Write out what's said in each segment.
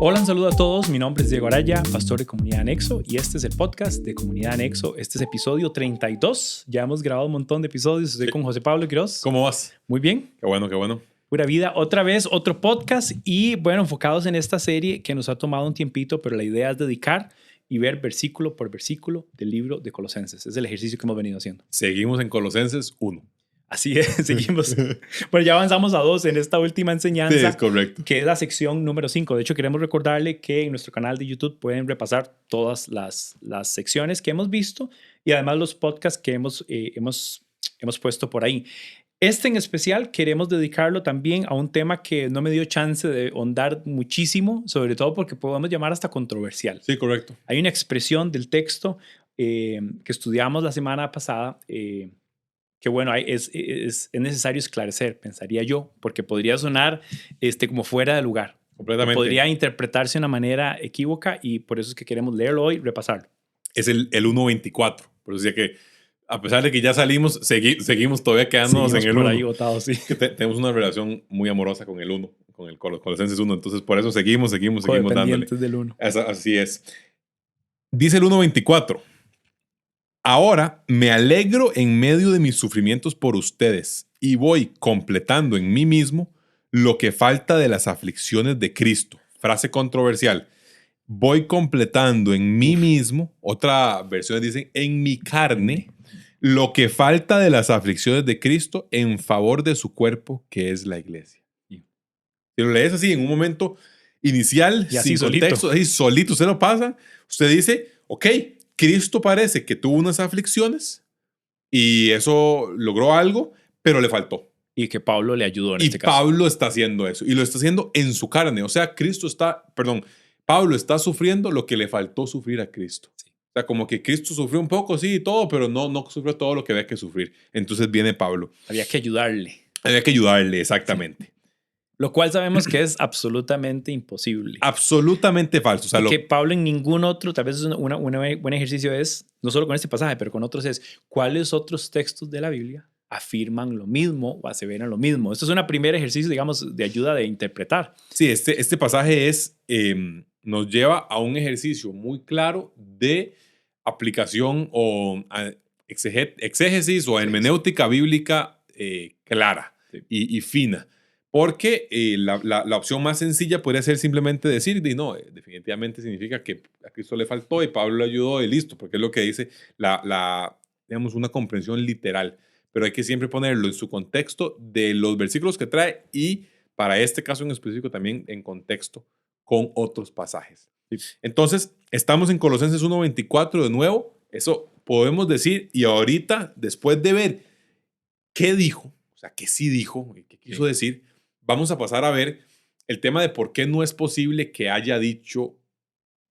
Hola, un saludo a todos. Mi nombre es Diego Araya, pastor de Comunidad Anexo, y este es el podcast de Comunidad Anexo. Este es episodio 32. Ya hemos grabado un montón de episodios. Estoy con José Pablo Quiroz. ¿Cómo vas? Muy bien. Qué bueno, qué bueno. Pura vida. Otra vez, otro podcast y, bueno, enfocados en esta serie que nos ha tomado un tiempito, pero la idea es dedicar y ver versículo por versículo del libro de Colosenses. Es el ejercicio que hemos venido haciendo. Seguimos en Colosenses 1. Así es, seguimos. Bueno, ya avanzamos a 2 en esta última enseñanza. Sí, es correcto. Que es la sección número 5. De hecho, queremos recordarle que en nuestro canal de YouTube pueden repasar todas las secciones que hemos visto y además los podcasts que hemos puesto por ahí. Este en especial queremos dedicarlo también a un tema que no me dio chance de ahondar muchísimo, sobre todo porque podemos llamar hasta controversial. Sí, correcto. Hay una expresión del texto que estudiamos la semana pasada que bueno, es necesario esclarecer, pensaría yo, porque podría sonar como fuera de lugar. Completamente. Podría interpretarse de una manera equívoca y por eso es que queremos leerlo hoy y repasarlo. Es el 1.24. Por eso decía que a pesar de que ya salimos, seguimos todavía quedándonos en el 1. Ahí botados, sí. Tenemos una relación muy amorosa con el 1, con el Colosenses 1. Entonces por eso seguimos dándole. Del 1. Así es. Dice el 1.24. Ahora me alegro en medio de mis sufrimientos por ustedes y voy completando en mí mismo lo que falta de las aflicciones de Cristo. Frase controversial. Voy completando en mí mismo, otra versión dice en mi carne, lo que falta de las aflicciones de Cristo en favor de su cuerpo, que es la iglesia. Si lo lees así en un momento inicial, y así sin solito. contexto, así solito, usted lo pasa, usted dice, ok, Cristo parece que tuvo unas aflicciones y eso logró algo, pero le faltó. Y que Pablo le ayudó en este caso. Y Pablo está haciendo eso. Y lo está haciendo en su carne. O sea, Pablo está sufriendo lo que le faltó sufrir a Cristo. Sí. O sea, como que Cristo sufrió un poco, sí, y todo, pero no sufrió todo lo que había que sufrir. Entonces viene Pablo. Había que ayudarle. Había que ayudarle, exactamente. Sí. Lo cual sabemos que es absolutamente imposible. Absolutamente falso. O sea, que Pablo en ningún otro, tal vez un buen ejercicio es, no solo con este pasaje, pero con otros es, ¿cuáles otros textos de la Biblia afirman lo mismo o aseveran lo mismo? Esto es un primer ejercicio, digamos, de ayuda de interpretar. Sí, este pasaje nos lleva a un ejercicio muy claro de aplicación o exégesis o hermenéutica bíblica clara y fina. Porque la opción más sencilla podría ser simplemente decir, no, definitivamente significa que a Cristo le faltó y Pablo le ayudó y listo, porque es lo que dice digamos, una comprensión literal. Pero hay que siempre ponerlo en su contexto de los versículos que trae y para este caso en específico también en contexto con otros pasajes. Sí. Entonces, estamos en Colosenses 1.24 de nuevo, eso podemos decir, y ahorita, después de ver qué dijo, o sea, qué sí dijo y qué quiso decir, vamos a pasar a ver el tema de por qué no es posible que haya dicho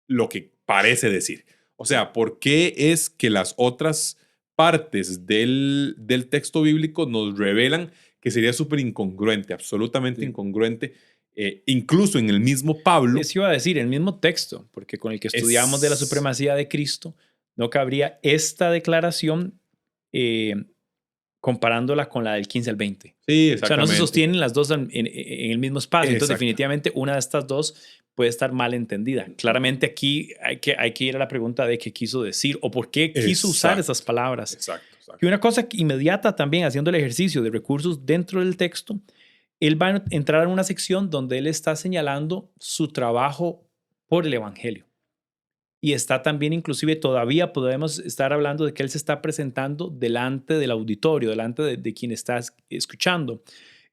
lo que parece decir. O sea, por qué es que las otras partes del texto bíblico nos revelan que sería súper incongruente, absolutamente incongruente, incluso en el mismo Pablo. Eso iba a decir, el mismo texto, porque con el que estudiamos de la supremacía de Cristo, no cabría esta declaración comparándola con la del 15 al 20. Sí, exactamente. O sea, no se sostienen las dos en el mismo espacio. Entonces, definitivamente, una de estas dos puede estar mal entendida. Claramente, aquí hay que ir a la pregunta de qué quiso decir o por qué quiso usar esas palabras. Exacto. Y una cosa inmediata también, haciendo el ejercicio de recursos dentro del texto, él va a entrar en una sección donde él está señalando su trabajo por el evangelio. Y está también, inclusive, todavía podemos estar hablando de que él se está presentando delante del auditorio, delante de quien está escuchando.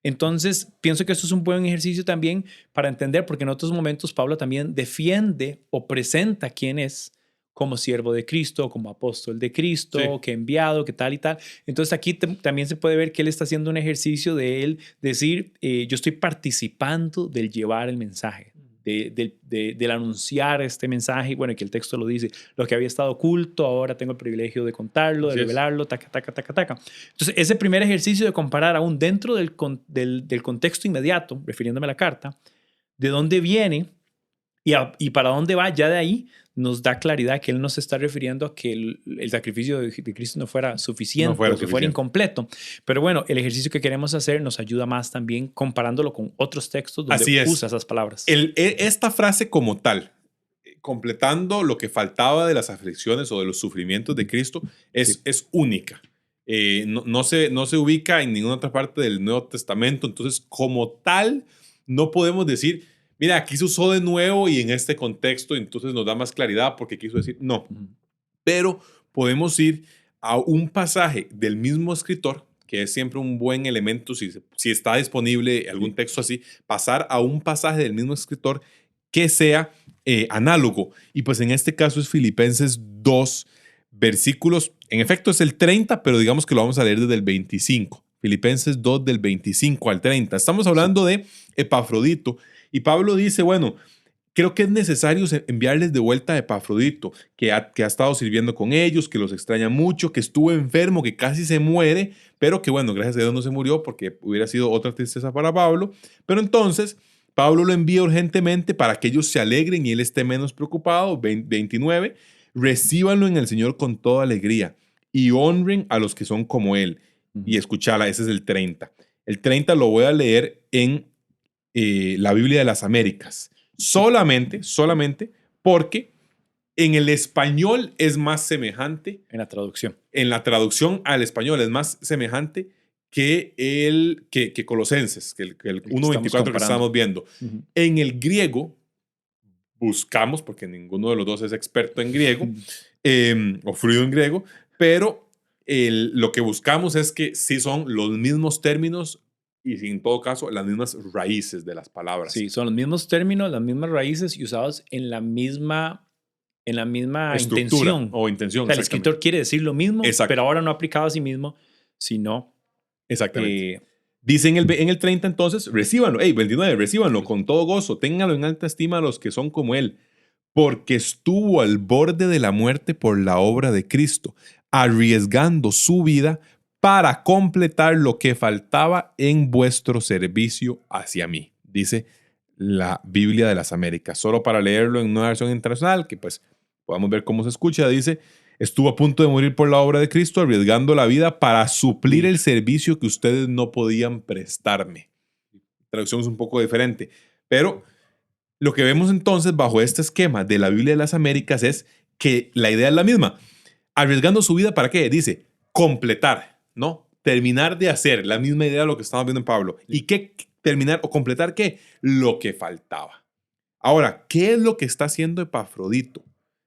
Entonces, pienso que esto es un buen ejercicio también para entender, porque en otros momentos Pablo también defiende o presenta quién es como siervo de Cristo, como apóstol de Cristo, sí, que enviado, que tal y tal. Entonces, aquí también se puede ver que él está haciendo un ejercicio de él decir, yo estoy participando del llevar el mensaje. Del anunciar este mensaje, bueno, que el texto lo dice, lo que había estado oculto, ahora tengo el privilegio de contarlo, de revelarlo, taca. Entonces, ese primer ejercicio de comparar aún dentro del contexto inmediato, refiriéndome a la carta, de dónde viene y para dónde va, ya de ahí nos da claridad que él no se está refiriendo a que el sacrificio de Cristo no fuera suficiente o que fuera incompleto. Pero bueno, el ejercicio que queremos hacer nos ayuda más también comparándolo con otros textos donde usa esas palabras. Esta frase como tal, completando lo que faltaba de las aflicciones o de los sufrimientos de Cristo, es única. No se ubica en ninguna otra parte del Nuevo Testamento. Entonces, como tal, no podemos decir, mira, aquí se usó de nuevo y en este contexto, entonces nos da más claridad porque quiso decir, no. Pero podemos ir a un pasaje del mismo escritor, que es siempre un buen elemento, si está disponible algún texto así, pasar a un pasaje del mismo escritor que sea análogo. Y pues en este caso es Filipenses 2, versículos, en efecto es el 30, pero digamos que lo vamos a leer desde el 25. Filipenses 2 del 25 al 30. Estamos hablando de Epafrodito. Y Pablo dice, bueno, creo que es necesario enviarles de vuelta a Epafrodito, que ha estado sirviendo con ellos, que los extraña mucho, que estuvo enfermo, que casi se muere, pero que bueno, gracias a Dios no se murió porque hubiera sido otra tristeza para Pablo. Pero entonces Pablo lo envía urgentemente para que ellos se alegren y él esté menos preocupado. 29, recíbanlo en el Señor con toda alegría y honren a los que son como él. Y escúchala, ese es el 30. El 30 lo voy a leer en la Biblia de las Américas. Solamente porque en el español es más semejante. En la traducción. En la traducción al español es más semejante que Colosenses, que el 1.24 que estamos viendo. En el griego, buscamos, porque ninguno de los dos es experto en griego, o fluido en griego, pero lo que buscamos es que sí son los mismos términos y en todo caso las mismas raíces de las palabras. Sí, son los mismos términos, las mismas raíces y usados en la misma intención. O intención. O sea, el escritor quiere decir lo mismo, pero ahora no aplicado a sí mismo, sino... Exactamente. Dice en el 30 entonces, recíbanlo. 29, recíbanlo con todo gozo. Ténganlo en alta estima a los que son como él, porque estuvo al borde de la muerte por la obra de Cristo, arriesgando su vida para completar lo que faltaba en vuestro servicio hacia mí. Dice la Biblia de las Américas. Solo para leerlo en una versión internacional, que pues podamos ver cómo se escucha, dice: estuvo a punto de morir por la obra de Cristo, arriesgando la vida para suplir el servicio que ustedes no podían prestarme. La traducción es un poco diferente, pero lo que vemos entonces bajo este esquema de la Biblia de las Américas es que la idea es la misma. Arriesgando su vida, ¿para qué? Dice, completar, ¿no? Terminar de hacer, la misma idea de lo que estamos viendo en Pablo. ¿Y qué terminar o completar qué? Lo que faltaba. Ahora, ¿qué es lo que está haciendo Epafrodito?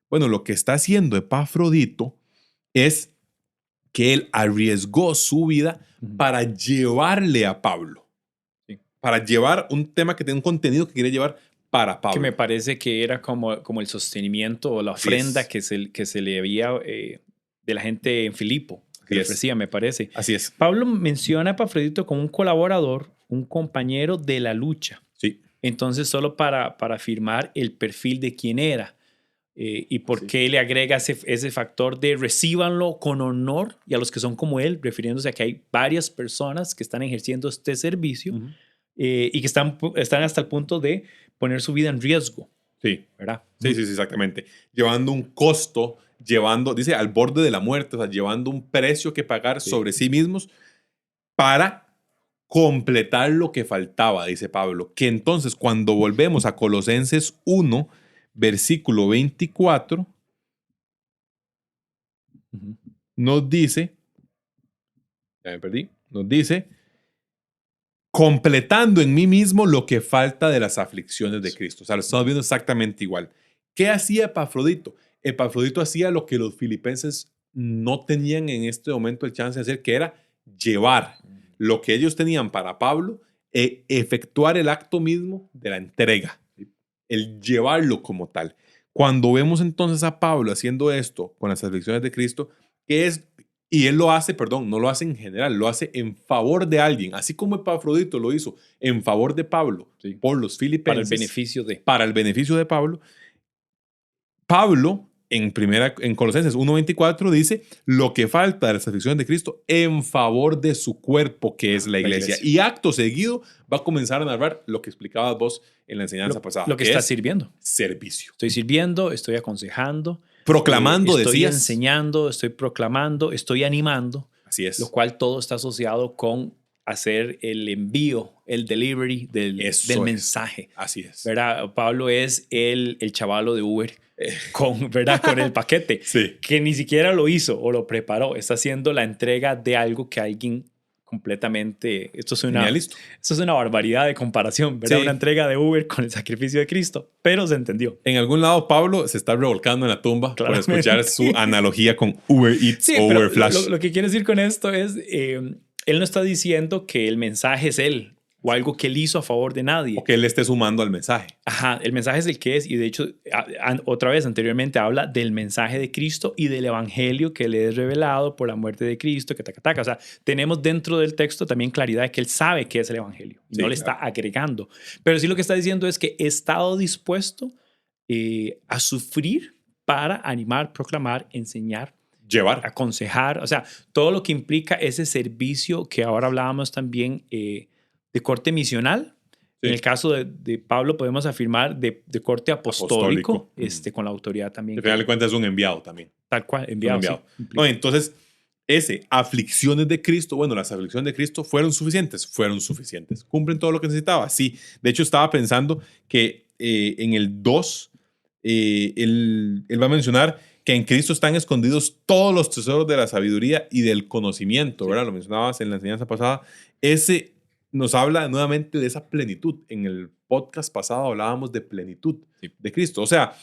Bueno, lo que está haciendo Epafrodito es que él arriesgó su vida para llevarle a Pablo. Sí. Para llevar un tema que tiene un contenido que quiere llevar para Pablo. Que me parece que era como el sostenimiento o la ofrenda que se le había de la gente en Filipo, que le ofrecía, me parece. Así es. Pablo menciona a Epafrodito como un colaborador, un compañero de la lucha. Sí. Entonces, solo para afirmar el perfil de quién era. Y por qué le agrega ese factor de recíbanlo con honor y a los que son como él, refiriéndose a que hay varias personas que están ejerciendo este servicio y que están hasta el punto de poner su vida en riesgo. Sí, ¿verdad? Sí, exactamente. Llevando un costo, dice, al borde de la muerte, o sea, llevando un precio que pagar sobre sí mismos para completar lo que faltaba, dice Pablo. Que entonces, cuando volvemos a Colosenses 1, versículo 24, nos dice, ya me perdí, nos dice, completando en mí mismo lo que falta de las aflicciones de Cristo. O sea, lo estamos viendo exactamente igual. ¿Qué hacía Epafrodito? Epafrodito hacía lo que los filipenses no tenían en este momento el chance de hacer, que era llevar lo que ellos tenían para Pablo e efectuar el acto mismo de la entrega, el llevarlo como tal. Cuando vemos entonces a Pablo haciendo esto con las aflicciones de Cristo, ¿qué es? Y él lo hace, no lo hace en general, lo hace en favor de alguien, así como Epafrodito lo hizo en favor de Pablo, por los filipenses. Para el beneficio de. Para el beneficio de Pablo. Pablo en Colosenses 1:24 dice lo que falta de las aflicciones de Cristo en favor de su cuerpo, que es la iglesia. Y acto seguido va a comenzar a narrar lo que explicabas vos en la enseñanza pasada. Lo que está sirviendo. Servicio. Estoy sirviendo, estoy aconsejando. Proclamando, estoy decías. enseñando, estoy proclamando, estoy animando. Así es. Lo cual todo está asociado con hacer el envío, el delivery del mensaje. Así es. ¿Verdad? Pablo es el chavalo de Uber ¿verdad? Con el paquete, sí. que ni siquiera lo hizo o lo preparó. Está haciendo la entrega de algo que alguien completamente... Esto es una barbaridad de comparación, ¿verdad? Sí. Una entrega de Uber con el sacrificio de Cristo, pero se entendió. En algún lado Pablo se está revolcando en la tumba por escuchar su analogía con Uber Eats o Uber Flash. Lo que quiere decir con esto es... él no está diciendo que el mensaje es él o algo que él hizo a favor de nadie. O que él esté sumando al mensaje. Ajá, el mensaje es el que es. Y de hecho, otra vez anteriormente habla del mensaje de Cristo y del evangelio que le es revelado por la muerte de Cristo, que taca. O sea, tenemos dentro del texto también claridad de que él sabe qué es el evangelio. Y no le está agregando. Pero sí lo que está diciendo es que he estado dispuesto a sufrir para animar, proclamar, enseñar, llevar, aconsejar, o sea, todo lo que implica ese servicio que ahora hablábamos también de corte misional. Sí. En el caso de Pablo podemos afirmar de corte apostólico. Con la autoridad también. Al final de cuentas es un enviado también. Tal cual, enviado. Sí, no, entonces, aflicciones de Cristo, bueno, las aflicciones de Cristo fueron suficientes. ¿Cumplen todo lo que necesitaba? Sí. De hecho, estaba pensando que en el 2, él va a mencionar que en Cristo están escondidos todos los tesoros de la sabiduría y del conocimiento, ¿verdad? Lo mencionabas en la enseñanza pasada. Ese nos habla nuevamente de esa plenitud. En el podcast pasado hablábamos de plenitud de Cristo. O sea,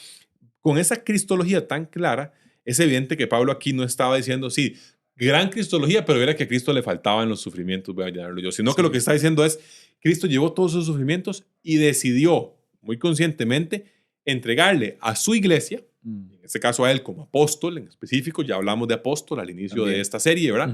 con esa cristología tan clara, es evidente que Pablo aquí no estaba diciendo, sí, gran cristología, pero era que a Cristo le faltaban los sufrimientos, voy a llenarlo yo. Sino que lo que está diciendo es, Cristo llevó todos esos sufrimientos y decidió, muy conscientemente, entregarle a su iglesia, en este caso a él como apóstol en específico, ya hablamos de apóstol al inicio de esta serie, ¿verdad?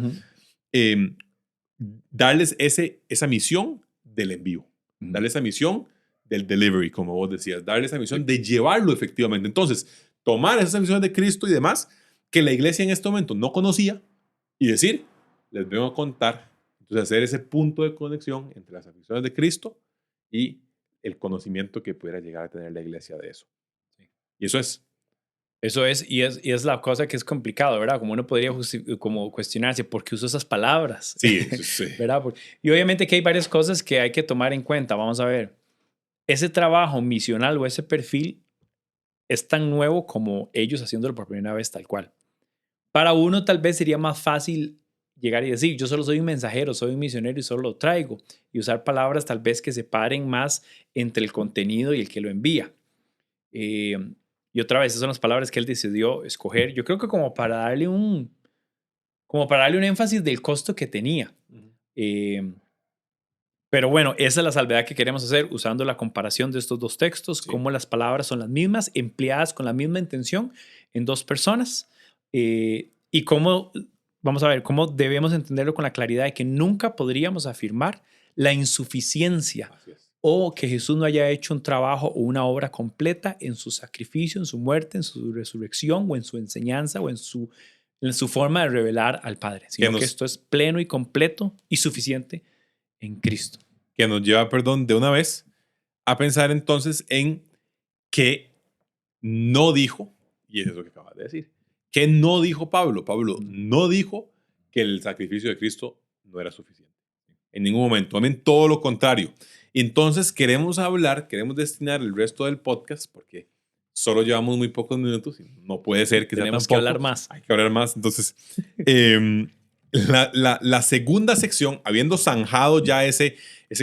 Darles esa misión del envío, darles esa misión del delivery, como vos decías, darles esa misión de llevarlo efectivamente. Entonces, tomar esas misiones de Cristo y demás, que la iglesia en este momento no conocía, y decir, les vengo a contar, entonces hacer ese punto de conexión entre las misiones de Cristo y el conocimiento que pudiera llegar a tener la iglesia de eso. Y eso es. Y es la cosa que es complicado, ¿verdad? Como uno podría como cuestionarse, ¿por qué uso esas palabras? Sí. ¿Verdad? Y obviamente que hay varias cosas que hay que tomar en cuenta. Vamos a ver. Ese trabajo misional o ese perfil es tan nuevo como ellos haciéndolo por primera vez tal cual. Para uno tal vez sería más fácil llegar y decir, yo solo soy un mensajero, soy un misionero y solo lo traigo. Y usar palabras tal vez que separen más entre el contenido y el que lo envía. Y otra vez, esas son las palabras que él decidió escoger. Yo creo que como para darle un énfasis del costo que tenía. Pero bueno, esa es la salvedad que queremos hacer usando la comparación de estos dos textos, cómo las palabras son las mismas, empleadas con la misma intención en dos personas. Y cómo, vamos a ver, cómo debemos entenderlo con la claridad de que nunca podríamos afirmar la insuficiencia o que Jesús no haya hecho un trabajo o una obra completa en su sacrificio, en su muerte, en su resurrección o en su enseñanza o en su forma de revelar al Padre, sino que esto es pleno y completo y suficiente en Cristo. Que nos lleva, de una vez a pensar entonces en que no dijo, y es eso que acabas de decir, que no dijo Pablo. Pablo no dijo que el sacrificio de Cristo no era suficiente. En ningún momento, todo lo contrario. Entonces queremos destinar el resto del podcast, porque solo llevamos muy pocos minutos y no puede ser que tenemos que hablar más. Hay que hablar más. Entonces, la segunda sección, habiendo zanjado ya ese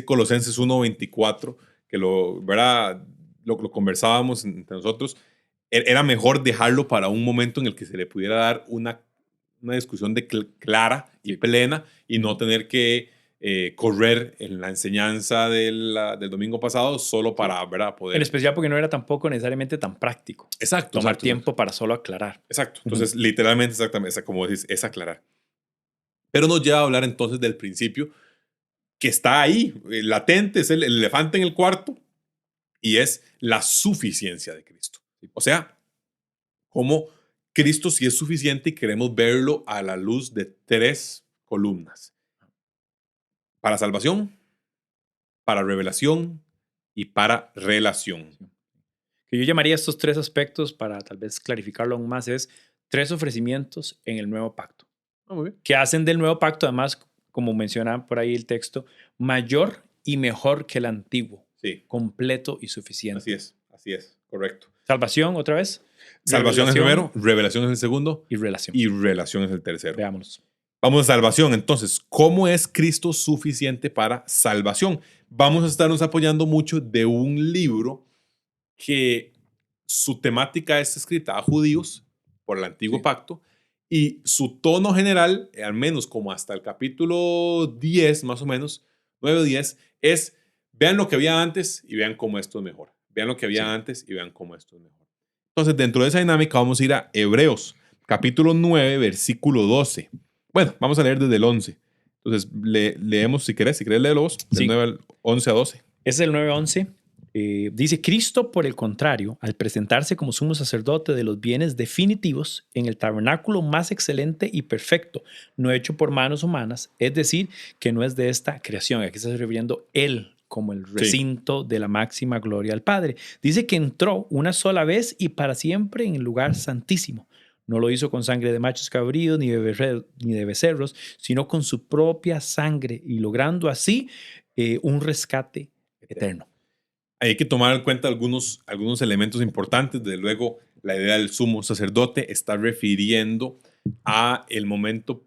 Colosenses 1:24, que lo conversábamos entre nosotros, era mejor dejarlo para un momento en el que se le pudiera dar una discusión clara y plena y no tener que correr en la enseñanza del domingo pasado solo para poder... En especial porque no era tampoco necesariamente tan práctico. Exacto. Tomar tiempo para solo aclarar. Exacto. Entonces, literalmente, exactamente, como decís, es aclarar. Pero nos lleva a hablar entonces del principio que está ahí, latente, es el elefante en el cuarto, y es la suficiencia de Cristo. O sea, cómo Cristo sí es suficiente y queremos verlo a la luz de 3 columnas. Para salvación, para revelación y para relación. Que yo llamaría estos 3 aspectos, para tal vez clarificarlo aún más, es 3 ofrecimientos en el nuevo pacto. Muy bien. Que hacen del nuevo pacto, además, como menciona por ahí el texto, mayor y mejor que el antiguo. Sí. Completo y suficiente. Así es, correcto. Salvación, otra vez. Salvación es el primero, revelación es el segundo y relación. Y relación es el tercero. Veámonos. Vamos a salvación. Entonces, ¿cómo es Cristo suficiente para salvación? Vamos a estarnos apoyando mucho de un libro que su temática es escrita a judíos por el antiguo pacto y su tono general, al menos como hasta el capítulo 10 más o menos, 9 o 10, es vean lo que había antes y vean cómo esto es mejor. Vean lo que había antes y vean cómo esto es mejor. Entonces, dentro de esa dinámica vamos a ir a Hebreos, capítulo 9, versículo 12. Bueno, vamos a leer desde el 11. Entonces, leemos si querés léelo vos, del 9 al 11 a 12. Es el 9 a 11. Dice, Cristo, por el contrario, al presentarse como sumo sacerdote de los bienes definitivos en el tabernáculo más excelente y perfecto, no hecho por manos humanas, es decir, que no es de esta creación. Aquí se está refiriendo él como el recinto de la máxima gloria al Padre. Dice que entró una sola vez y para siempre en el lugar santísimo. No lo hizo con sangre de machos cabríos ni de becerros, sino con su propia sangre y logrando así un rescate eterno. Hay que tomar en cuenta algunos elementos importantes. Desde luego, la idea del sumo sacerdote está refiriendo a el momento,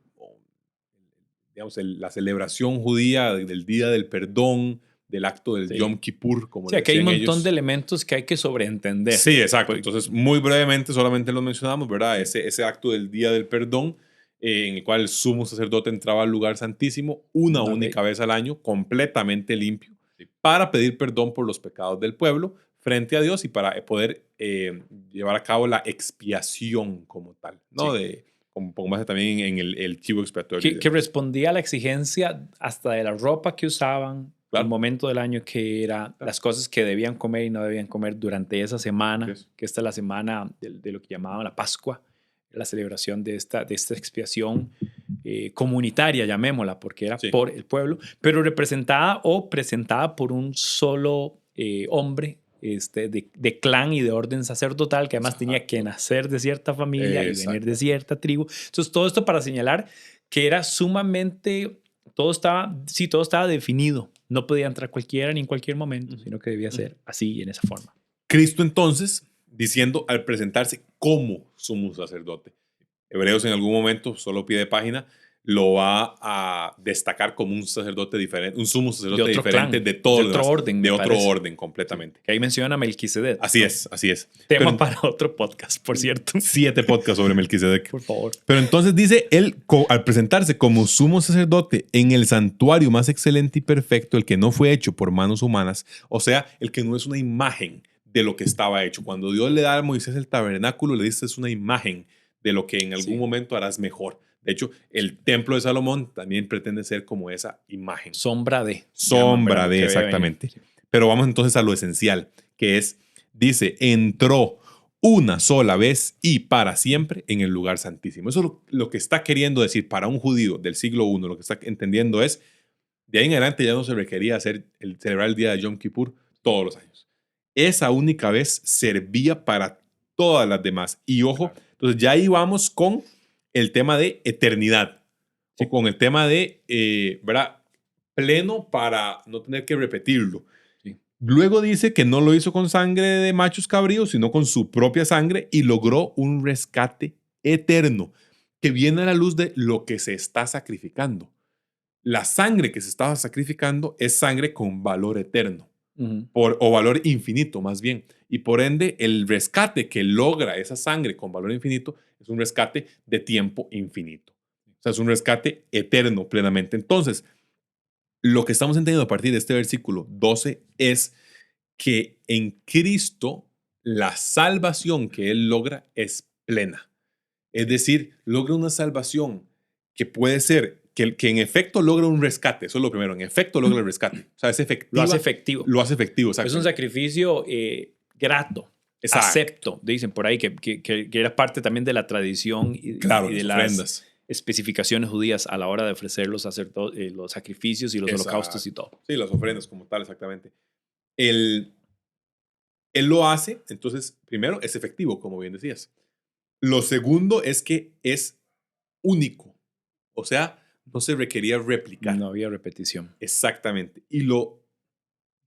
digamos, la celebración judía del Día del Perdón, del acto del Yom Kippur, como aquí hay un montón de elementos que hay que sobreentender. Sí, exacto. Entonces, muy brevemente, solamente los mencionamos, ¿verdad? Ese acto del Día del Perdón, en el cual el sumo sacerdote entraba al lugar santísimo una única vez al año, completamente limpio, para pedir perdón por los pecados del pueblo frente a Dios y para poder llevar a cabo la expiación como tal, ¿no? Como más también en el chivo expiatorio. Que respondía a la exigencia hasta de la ropa que usaban, el momento del año que era, las cosas que debían comer y no debían comer durante esa semana, que esta es la semana de lo que llamaban la Pascua, la celebración de esta expiación comunitaria, llamémosla, porque era por el pueblo, pero representada o presentada por un solo hombre de clan y de orden sacerdotal, que además tenía que nacer de cierta familia y venir de cierta tribu. Entonces, todo esto para señalar que era sumamente, todo estaba definido. No podía entrar cualquiera ni en cualquier momento, sino que debía ser así, en esa forma. Cristo entonces, diciendo al presentarse como sumo sacerdote. Hebreos en algún momento, solo pie de página, lo va a destacar como un sacerdote diferente, un sumo sacerdote diferente de todo de otro orden. De otro orden, completamente. Que ahí menciona a Melquisedec. Así es. Tema para otro podcast, por cierto. 7 podcasts sobre Melquisedec. Por favor. Pero entonces dice, él al presentarse como sumo sacerdote en el santuario más excelente y perfecto, el que no fue hecho por manos humanas, o sea, el que no es una imagen de lo que estaba hecho. Cuando Dios le da a Moisés el tabernáculo, le dice es una imagen de lo que en algún momento harás mejor. De hecho, el templo de Salomón también pretende ser como esa imagen. Sombra de, exactamente. Pero vamos entonces a lo esencial, que es, dice, entró una sola vez y para siempre en el lugar santísimo. Eso es lo que está queriendo decir para un judío del siglo I, lo que está entendiendo es, de ahí en adelante ya no se requería celebrar el día de Yom Kippur todos los años. Esa única vez servía para todas las demás. Y ojo, entonces ya ahí vamos con el tema de eternidad, o con el tema de, ¿verdad? Pleno para no tener que repetirlo. Luego dice que no lo hizo con sangre de machos cabríos, sino con su propia sangre y logró un rescate eterno que viene a la luz de lo que se está sacrificando. La sangre que se estaba sacrificando es sangre con valor eterno, o valor infinito más bien. Y por ende, el rescate que logra esa sangre con valor infinito es un rescate de tiempo infinito. O sea, es un rescate eterno plenamente. Entonces, lo que estamos entendiendo a partir de este versículo 12 es que en Cristo la salvación que Él logra es plena. Es decir, logra una salvación que puede ser, que en efecto logra un rescate. Eso es lo primero. En efecto logra el rescate. O sea, es efectivo. Lo hace efectivo. Lo hace efectivo, exacto. Es un sacrificio grato. Exacto. acepto, dicen por ahí, que era parte también de la tradición Claro, y de las las ofrendas. especificaciones judías a la hora de ofrecer los sacrificios y los holocaustos y Exacto. todo. Sí, las ofrendas como tal, exactamente. Él, él lo hace, entonces, primero, es efectivo, como bien decías. Lo segundo es que es único. O sea, no se requería replicar. No había repetición. Exactamente. Y lo...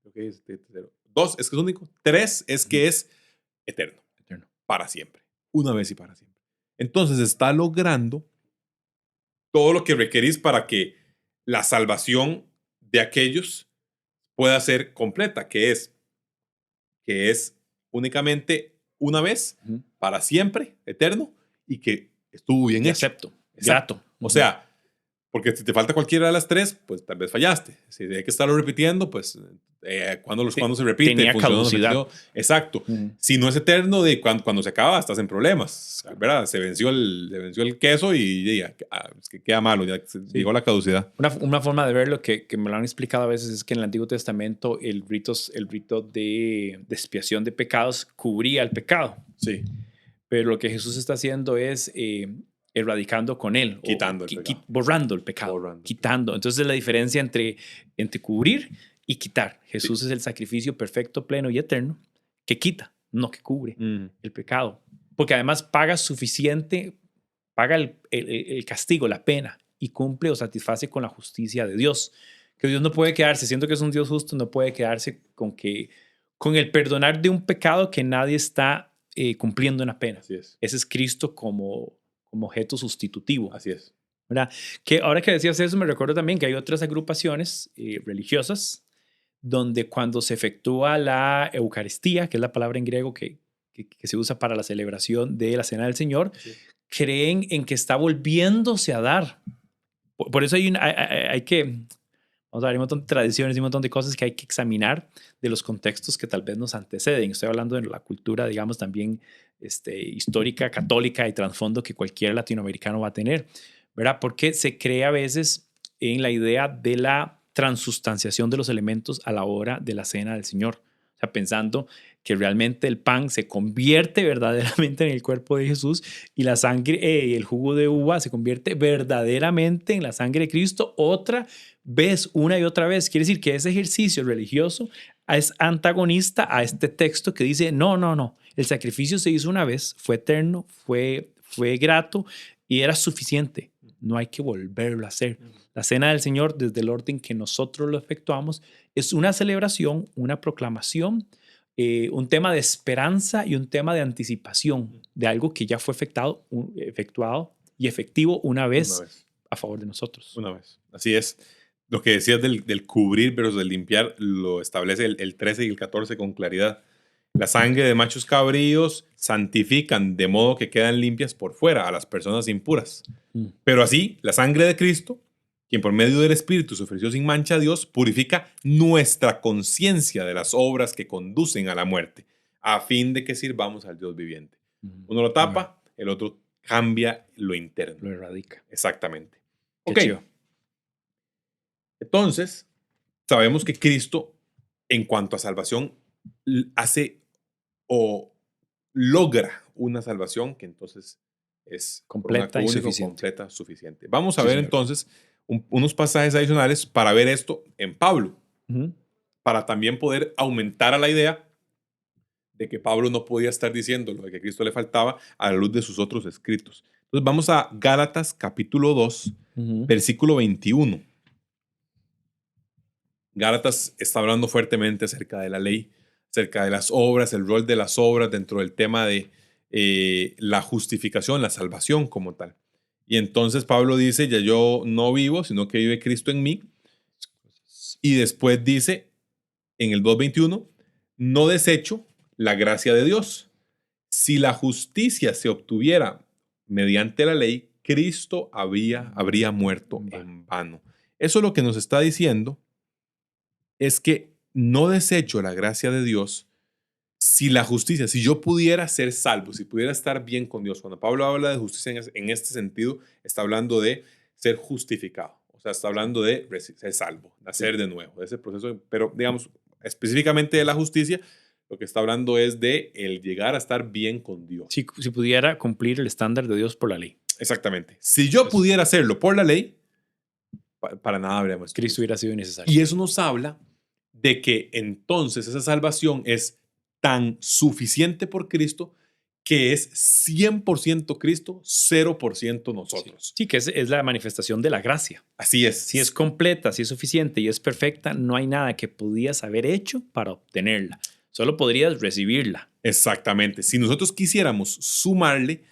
creo que es tercero. Dos, es que es único. Tres, es que es eterno. Eterno. Para siempre. Una vez y para siempre. Entonces está logrando todo lo que requerís para que la salvación de aquellos pueda ser completa, que es únicamente una vez, Ujú. para siempre, eterno, y que estuvo bien Y hecho. acepto. Exacto. Grato. O sea, porque si te falta cualquiera de las tres, pues tal vez fallaste. Si hay que estarlo repitiendo, pues cuando se repite, Tenía funcionó, no caducidad. funcionó. Exacto. Ujú. Si no es eterno, de cuando se acaba, estás en problemas. ¿Verdad? Se venció el queso y ya, es que queda malo, ya llegó Sí. la caducidad. Una forma de verlo que me lo han explicado a veces es que en el Antiguo Testamento el rito de expiación de pecados cubría el pecado, Sí. pero lo que Jesús está haciendo es erradicando con él, o Quitando el pecado. borrando el pecado, Borrando. quitando. Entonces la diferencia entre cubrir y quitar. Jesús Sí. es el sacrificio perfecto, pleno y eterno que quita, no que cubre el pecado. Porque además paga suficiente, paga el castigo, la pena, y cumple o satisface con la justicia de Dios. Que Dios no puede quedarse, siento que es un Dios justo, no puede quedarse con el perdonar de un pecado que nadie está cumpliendo una pena. Así es. Ese es Cristo como objeto sustitutivo. Así es. ¿Verdad? Que ahora que decías eso, me recuerdo también que hay otras agrupaciones religiosas donde cuando se efectúa la Eucaristía, que es la palabra en griego que se usa para la celebración de la Cena del Señor, Así es. creen en que está volviéndose a dar. Por eso hay que, vamos a ver, hay un montón de tradiciones y un montón de cosas que hay que examinar de los contextos que tal vez nos anteceden. Estoy hablando de la cultura, digamos, también histórica, católica y trasfondo que cualquier latinoamericano va a tener, ¿verdad? Porque se cree a veces en la idea de la transustanciación de los elementos a la hora de la cena del Señor. O sea, pensando que realmente el pan se convierte verdaderamente en el cuerpo de Jesús y la sangre, el jugo de uva se convierte verdaderamente en la sangre de Cristo otra vez, una y otra vez. Quiere decir que ese ejercicio religioso es antagonista a este texto que dice, no, no, no, el sacrificio se hizo una vez, fue eterno, fue grato y era suficiente. No hay que volverlo a hacer. La cena del Señor, desde el orden que nosotros lo efectuamos, es una celebración, una proclamación, un tema de esperanza y un tema de anticipación de algo que ya fue efectuado y efectivo una vez a favor de nosotros. Una vez. Así es. Lo que decías del cubrir versus del limpiar lo establece el 13 y el 14 con claridad. La sangre de machos cabríos santifican de modo que quedan limpias por fuera a las personas impuras. Pero así, la sangre de Cristo, quien por medio del Espíritu se ofreció sin mancha a Dios, purifica nuestra conciencia de las obras que conducen a la muerte, a fin de que sirvamos al Dios viviente. Uno lo tapa, el otro cambia lo interno. Lo erradica. Exactamente. Qué Ok. chido. Entonces, sabemos que Cristo, en cuanto a salvación, hace o logra una salvación que entonces es por un acto Completa y único, suficiente. completa, suficiente. Vamos a Sí, ver señor. entonces unos pasajes adicionales para ver esto en Pablo, Ujú. para también poder aumentar a la idea de que Pablo no podía estar diciendo lo de que a Cristo le faltaba a la luz de sus otros escritos. Entonces vamos a Gálatas capítulo 2, Ujú. versículo 21. Gálatas está hablando fuertemente acerca de la ley, acerca de las obras, el rol de las obras dentro del tema de la justificación, la salvación como tal. Y entonces Pablo dice, ya yo no vivo, sino que vive Cristo en mí. Y después dice, en el 2:21, no desecho la gracia de Dios. Si la justicia se obtuviera mediante la ley, Cristo habría muerto en vano. Eso es lo que nos está diciendo es que no desecho la gracia de Dios si la justicia, si yo pudiera ser salvo, si pudiera estar bien con Dios. Cuando Pablo habla de justicia en este sentido, está hablando de ser justificado. O sea, está hablando de ser salvo, nacer de nuevo, de ese proceso. Pero, digamos, específicamente de la justicia, Lo que está hablando es de el llegar a estar bien con Dios. Si pudiera cumplir el estándar de Dios por la ley. Exactamente. Si yo pudiera hacerlo por la ley, para nada habríamos. Cristo hubiera sido innecesario. Y eso nos habla de que entonces esa salvación es tan suficiente por Cristo que es 100% Cristo, 0% nosotros. Sí, que es la manifestación de la gracia. Así es. Si es completa, si es suficiente y es perfecta, no hay nada que podías haber hecho para obtenerla. Solo podrías recibirla. Exactamente. Si nosotros quisiéramos sumarle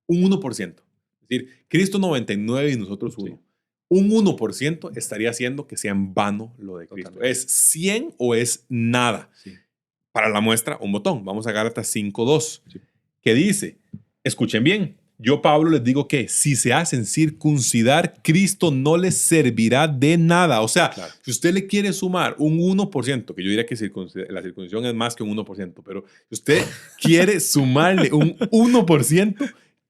un 1%, es decir, Cristo 99 y nosotros 1, Sí. un 1% estaría haciendo que sea en vano lo de Cristo. Totalmente. ¿Es 100 o es nada? Sí. Para la muestra, un botón. Vamos a Gálatas 5:2, Sí. que dice, escuchen bien, yo Pablo les digo que si se hacen circuncidar, Cristo no les servirá de nada. O sea, Claro. si usted le quiere sumar un 1%, que yo diría que la circuncisión es más que un 1%, pero si usted quiere sumarle un 1%,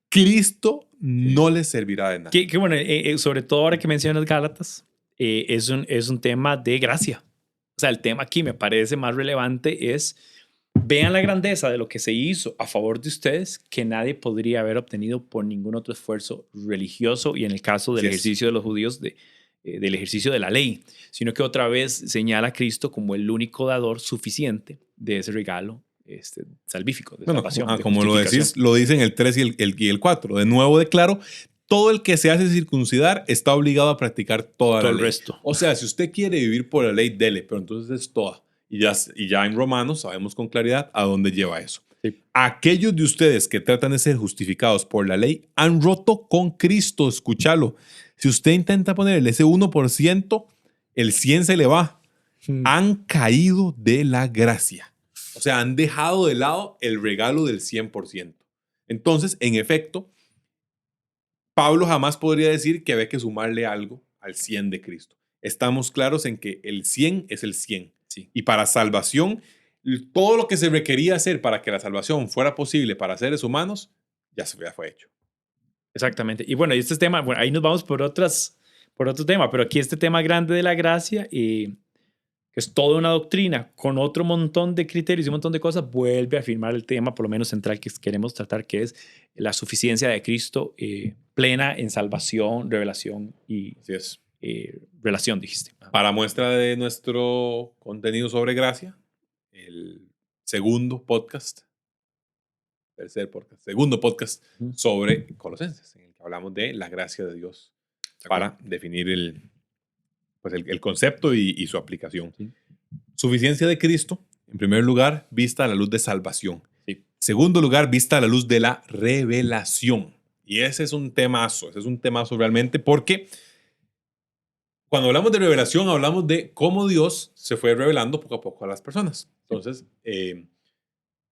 Cristo no les servirá de nada. Que bueno, sobre todo ahora que mencionas Gálatas, es un tema de gracia. O sea, el tema aquí me parece más relevante es, vean la grandeza de lo que se hizo a favor de ustedes que nadie podría haber obtenido por ningún otro esfuerzo religioso y en el caso del Así es. ejercicio de los judíos, del ejercicio de la ley, sino que otra vez señala a Cristo como el único dador suficiente de ese regalo salvífico, de Bueno, salvación, de como lo justificación. decís, lo dicen el 3 y el 4. De nuevo declaro, todo el que se hace circuncidar está obligado a practicar toda Todo la el ley. resto. O sea, si usted quiere vivir por la ley, dele, pero entonces es toda. Y ya en Romanos sabemos con claridad a dónde lleva eso. Sí. Aquellos de ustedes que tratan de ser justificados por la ley han roto con Cristo, escúchalo. Si usted intenta ponerle ese 1%, el 100 se le va. Han caído de la gracia. O sea, han dejado de lado el regalo del 100%. Entonces, en efecto, Pablo jamás podría decir que había que sumarle algo al 100 de Cristo. Estamos claros en que el 100 es el 100. Sí. Y para salvación, todo lo que se requería hacer para que la salvación fuera posible para seres humanos, ya fue hecho. Exactamente. Y bueno, y este tema, bueno, ahí nos vamos por otro tema, pero aquí este tema grande de la gracia, que es toda una doctrina con otro montón de criterios y un montón de cosas, vuelve a afirmar el tema, por lo menos central, que queremos tratar, que es la suficiencia de Cristo plena en salvación, revelación y Así es. relación, dijiste. Para muestra de nuestro contenido sobre gracia, el segundo podcast sobre Colosenses, en el que hablamos de la gracia de Dios para definir el concepto y su aplicación. Sí. Suficiencia de Cristo, en primer lugar, vista a la luz de salvación. Sí. Segundo lugar, vista a la luz de la revelación. Y ese es un temazo realmente porque cuando hablamos de revelación, hablamos de cómo Dios se fue revelando poco a poco a las personas. Entonces,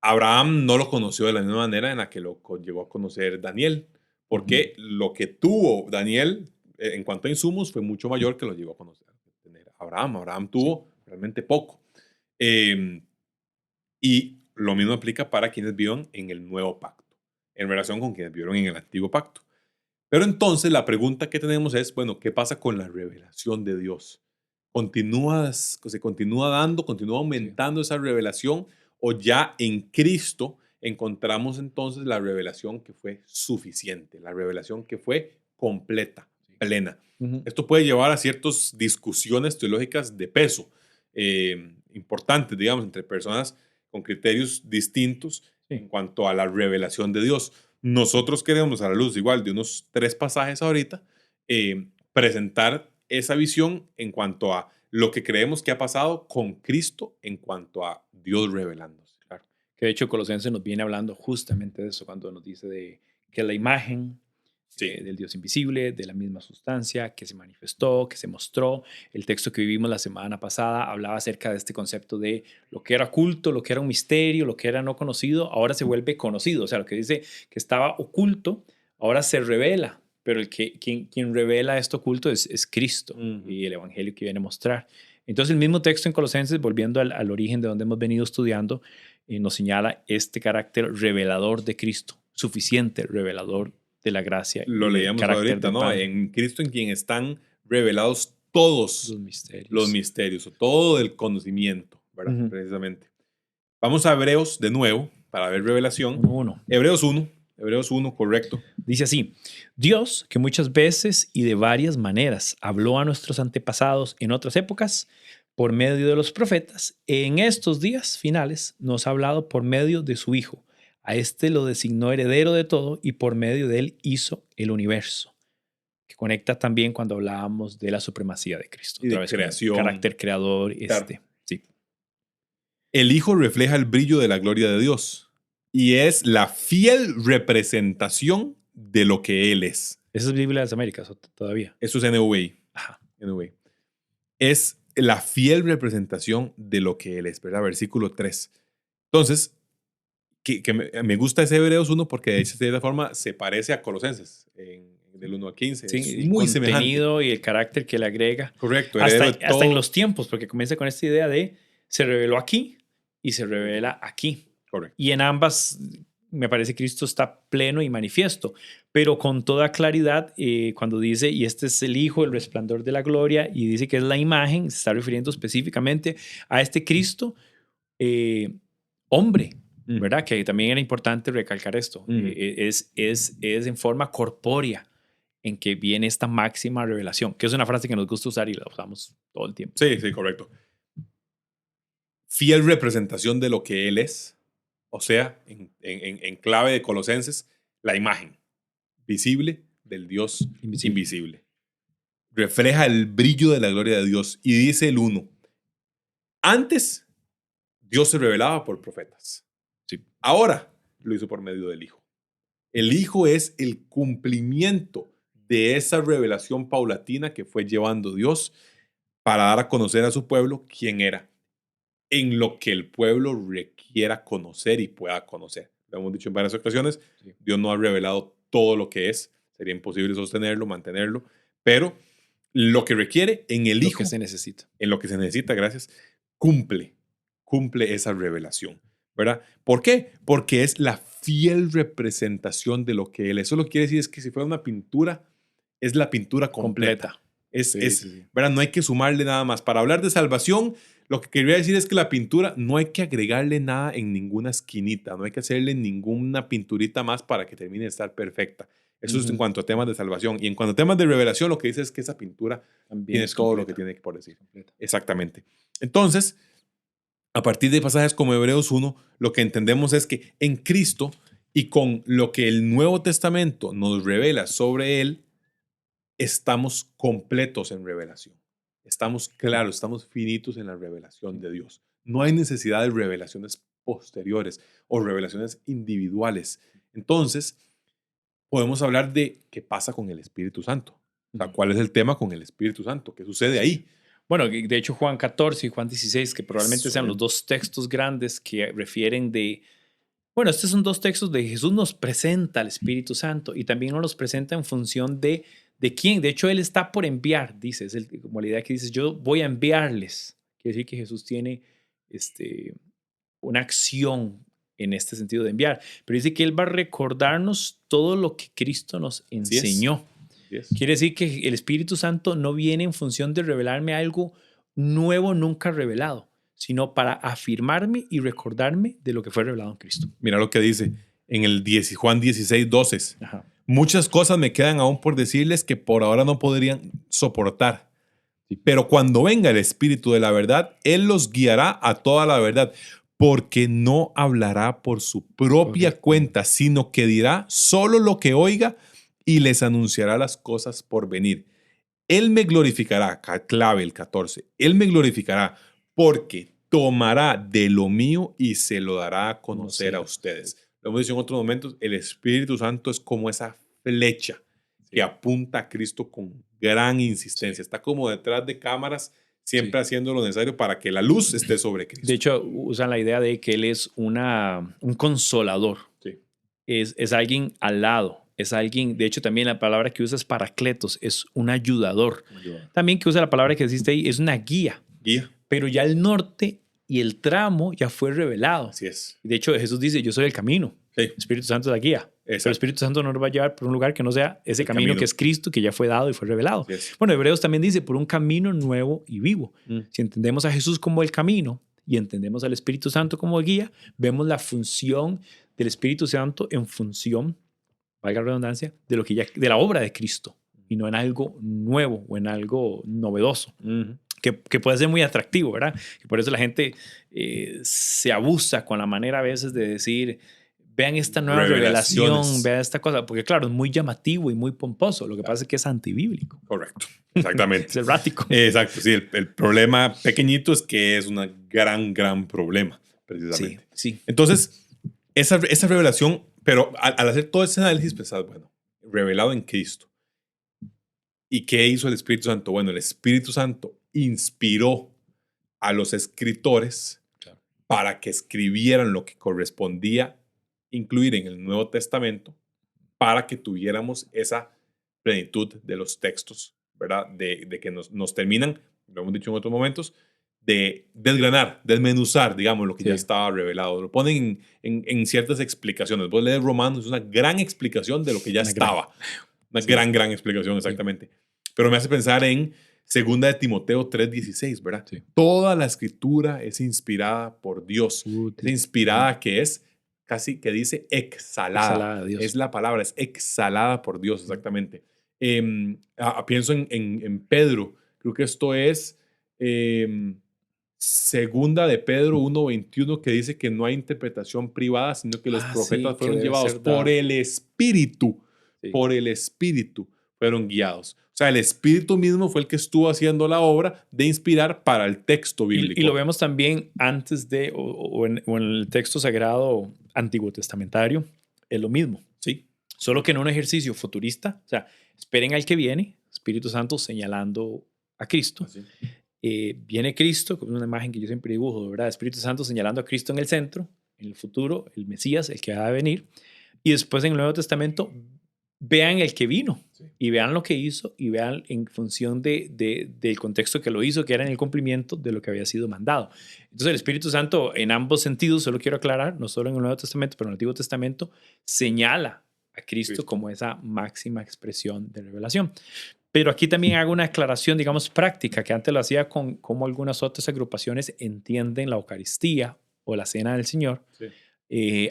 Abraham no lo conoció de la misma manera en la que lo llegó a conocer Daniel, porque lo que tuvo Daniel en cuanto a insumos fue mucho mayor que lo llegó a conocer Abraham. Abraham tuvo realmente poco. Y lo mismo aplica para quienes vivan en el nuevo pacto, en relación con quienes vivieron en el antiguo pacto. Pero entonces la pregunta que tenemos es, bueno, ¿qué pasa con la revelación de Dios? ¿Se continúa dando, continúa aumentando esa revelación? ¿O ya en Cristo encontramos entonces la revelación que fue suficiente, la revelación que fue completa, plena? Esto puede llevar a ciertas discusiones teológicas de peso, importantes, digamos, entre personas con criterios distintos en cuanto a la revelación de Dios. Nosotros queremos, a la luz igual de unos 3 pasajes ahorita, presentar esa visión en cuanto a lo que creemos que ha pasado con Cristo en cuanto a Dios revelándose. Claro. Que de hecho Colosenses nos viene hablando justamente de eso, cuando nos dice de que la imagen del Dios invisible, de la misma sustancia, que se manifestó, que se mostró. El texto que vivimos la semana pasada hablaba acerca de este concepto de lo que era oculto, lo que era un misterio, lo que era no conocido, ahora se vuelve conocido. O sea, lo que dice que estaba oculto, ahora se revela, pero quien revela esto oculto es Cristo y el evangelio que viene a mostrar. Entonces el mismo texto en Colosenses, volviendo al origen de donde hemos venido estudiando, nos señala este carácter revelador de Cristo, suficiente revelador de la gracia. Lo leíamos ahorita, ¿no? En Cristo, en quien están revelados todos los misterios o todo el conocimiento, ¿verdad? Precisamente. Vamos a Hebreos de nuevo para ver revelación. 1:1. Hebreos 1, correcto. Dice así: Dios, que muchas veces y de varias maneras habló a nuestros antepasados en otras épocas por medio de los profetas, en estos días finales nos ha hablado por medio de su Hijo. A este lo designó heredero de todo y por medio de él hizo el universo. Que conecta también cuando hablábamos de la supremacía de Cristo. Y de Otra vez con el creación. carácter creador. Claro. Sí. El Hijo refleja el brillo de la gloria de Dios y es la fiel representación de lo que Él es. Esa es Biblia de las Américas todavía. Eso es NVI. Ajá. NVI. Es la fiel representación de lo que Él es, ¿verdad? Versículo 3. Entonces, que me gusta ese Hebreos 1 porque de cierta forma se parece a Colosenses, del 1 al 15. Sí, es el muy contenido semejante. y el carácter que le agrega. Correcto. Hasta en los tiempos, porque comienza con esta idea de se reveló aquí y se revela aquí. Correcto. Y en ambas, me parece que Cristo está pleno y manifiesto, pero con toda claridad, cuando dice, y este es el Hijo, el resplandor de la gloria, y dice que es la imagen, se está refiriendo específicamente a este Cristo, hombre, ¿verdad? Que también era importante recalcar esto. Es en forma corpórea en que viene esta máxima revelación, que es una frase que nos gusta usar y la usamos todo el tiempo. Sí, sí, correcto. Fiel representación de lo que Él es, o sea, en clave de Colosenses, la imagen visible del Dios invisible. Refleja el brillo de la gloria de Dios. Y dice el 1, antes Dios se revelaba por profetas. Sí. Ahora lo hizo por medio del Hijo. El Hijo es el cumplimiento de esa revelación paulatina que fue llevando Dios para dar a conocer a su pueblo quién era, en lo que el pueblo requiera conocer y pueda conocer. Lo hemos dicho en varias ocasiones, sí. Dios no ha revelado todo lo que es, sería imposible sostenerlo, mantenerlo, pero lo que requiere en el Hijo, lo que se necesita. En lo que se necesita, gracias, cumple esa revelación, ¿verdad? ¿Por qué? Porque es la fiel representación de lo que Él es. Eso lo que quiere decir es que si fuera una pintura, es la pintura completa. Sí. ¿Verdad? No hay que sumarle nada más. Para hablar de salvación, lo que quería decir es que la pintura no hay que agregarle nada en ninguna esquinita, no hay que hacerle ninguna pinturita más para que termine de estar perfecta. Eso es en cuanto a temas de salvación. Y en cuanto a temas de revelación, lo que dice es que esa pintura también tiene todo lo que tiene por decir. Completa. Exactamente. Entonces, a partir de pasajes como Hebreos 1, lo que entendemos es que en Cristo y con lo que el Nuevo Testamento nos revela sobre Él, estamos completos en revelación. Estamos claros, estamos finitos en la revelación de Dios. No hay necesidad de revelaciones posteriores o revelaciones individuales. Entonces, podemos hablar de qué pasa con el Espíritu Santo. O sea, ¿cuál es el tema con el Espíritu Santo? ¿Qué sucede ahí? Bueno, de hecho Juan 14 y Juan 16, que probablemente sean los dos textos grandes que refieren de... Bueno, estos son dos textos de Jesús nos presenta al Espíritu Santo y también nos los presenta en función de quién. De hecho, Él está por enviar, dice, es como la idea que dices, yo voy a enviarles. Quiere decir que Jesús tiene una acción en este sentido de enviar. Pero dice que Él va a recordarnos todo lo que Cristo nos enseñó. Yes. Quiere decir que el Espíritu Santo no viene en función de revelarme algo nuevo nunca revelado, sino para afirmarme y recordarme de lo que fue revelado en Cristo. Mira lo que dice en el Juan 16, 12. Ajá. Muchas cosas me quedan aún por decirles que por ahora no podrían soportar. Pero cuando venga el Espíritu de la verdad, Él los guiará a toda la verdad, porque no hablará por su propia cuenta, sino que dirá solo lo que oiga y les anunciará las cosas por venir. Él me glorificará, clave el 14, Él me glorificará porque tomará de lo mío y se lo dará a conocer a ustedes. Lo hemos dicho en otros momentos, el Espíritu Santo es como esa flecha que apunta a Cristo con gran insistencia. Está como detrás de cámaras, siempre haciendo lo necesario para que la luz esté sobre Cristo. De hecho, usan la idea de que Él es un consolador. Sí. Es alguien al lado. Es alguien, de hecho también la palabra que usa es paracletos, es un ayudador. También que usa la palabra que existe ahí, es una guía. Guía. Pero ya el norte y el tramo ya fue revelado. Así es. De hecho, Jesús dice, yo soy el camino. Sí. El Espíritu Santo es la guía. Exacto. Pero el Espíritu Santo no nos va a llevar por un lugar que no sea ese camino que es Cristo, que ya fue dado y fue revelado. Bueno, Hebreos también dice, por un camino nuevo y vivo. Si entendemos a Jesús como el camino y entendemos al Espíritu Santo como guía, vemos la función del Espíritu Santo en función, valga la redundancia, de la obra de Cristo y no en algo nuevo o en algo novedoso. Que puede ser muy atractivo, ¿verdad? Y por eso la gente se abusa con la manera a veces de decir, vean esta nueva revelación, vean esta cosa, porque claro, es muy llamativo y muy pomposo. Lo que pasa es que es antibíblico. Correcto, exactamente. Es errático. Exacto, sí. El problema pequeñito es que es un gran problema, precisamente. Sí. Entonces, esa revelación, pero al hacer todo ese análisis, pensás, bueno, revelado en Cristo. ¿Y qué hizo el Espíritu Santo? Bueno, el Espíritu Santo inspiró a los escritores para que escribieran lo que correspondía incluir en el Nuevo Testamento para que tuviéramos esa plenitud de los textos, ¿verdad? De que nos terminan, lo hemos dicho en otros momentos, de desgranar, desmenuzar, digamos, lo que ya estaba revelado. Lo ponen en ciertas explicaciones. Vos lees Romanos, es una gran explicación de lo que ya estaba. Una gran explicación, exactamente. Pero me hace pensar en 2 de Timoteo 3:16, ¿verdad? Sí. Toda la escritura es inspirada por Dios. Es inspirada que es casi que dice exhalada. Dios. Es la palabra, es exhalada por Dios, exactamente. Pienso en Pedro. Creo que esto es 2 de Pedro 1:21, que dice que no hay interpretación privada, sino que los profetas fueron llevados por el Espíritu. Sí. Por el Espíritu fueron guiados. O sea, el Espíritu mismo fue el que estuvo haciendo la obra de inspirar para el texto bíblico. Y lo vemos también antes de, o en el texto sagrado antiguo testamentario, es lo mismo. Sí. Solo que en un ejercicio futurista, o sea, esperen al que viene, Espíritu Santo señalando a Cristo. Viene Cristo, como una imagen que yo siempre dibujo, ¿verdad? Espíritu Santo señalando a Cristo en el centro, en el futuro, el Mesías, el que va a venir. Y después en el Nuevo Testamento, vean el que vino y vean lo que hizo y vean en función del contexto que lo hizo, que era en el cumplimiento de lo que había sido mandado. Entonces el Espíritu Santo en ambos sentidos, solo quiero aclarar, no solo en el Nuevo Testamento, pero en el Antiguo Testamento, señala a Cristo como esa máxima expresión de revelación. Pero aquí también hago una aclaración, digamos, práctica, que antes lo hacía con cómo algunas otras agrupaciones entienden la Eucaristía o la Cena del Señor. Sí.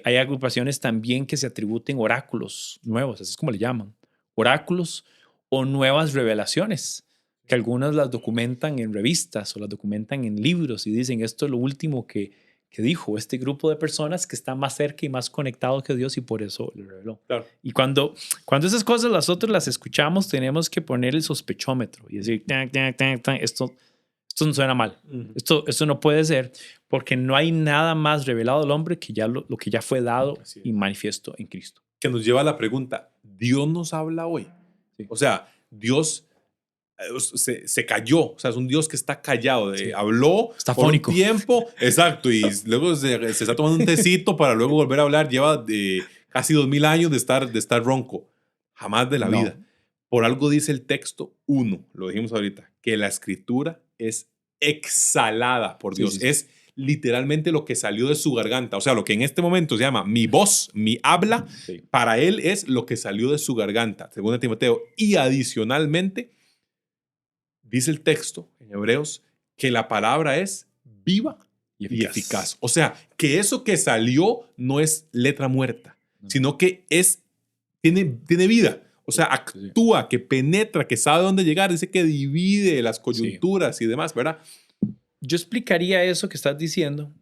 Hay agrupaciones también que se atribuyen oráculos nuevos, así es como le llaman, oráculos o nuevas revelaciones, que algunas las documentan en revistas o las documentan en libros y dicen esto es lo último que dijo este grupo de personas que está más cerca y más conectado que Dios y por eso le reveló. Claro. Y cuando esas cosas nosotros las escuchamos, tenemos que poner el sospechómetro y decir, esto no suena mal. Esto no puede ser, porque no hay nada más revelado al hombre que ya lo que ya fue dado y manifiesto en Cristo. Que nos lleva a la pregunta, ¿Dios nos habla hoy? Sí. O sea, Dios se cayó, o sea, es un Dios que está callado, habló está por fónico. Un tiempo, exacto, y luego se está tomando un tecito para luego volver a hablar, lleva casi 2000 años de estar ronco, jamás de la vida. Por algo dice el texto 1, lo dijimos ahorita, que la escritura es exhalada por Dios, es literalmente lo que salió de su garganta, o sea, lo que en este momento se llama mi voz, mi habla, para él es lo que salió de su garganta, según Timoteo, y adicionalmente dice el texto en Hebreos que la palabra es viva y eficaz. O sea, que eso que salió no es letra muerta, sino que tiene vida. O sea, actúa, que penetra, que sabe dónde llegar. Dice que divide las coyunturas y demás, ¿verdad? Yo explicaría eso que estás diciendo,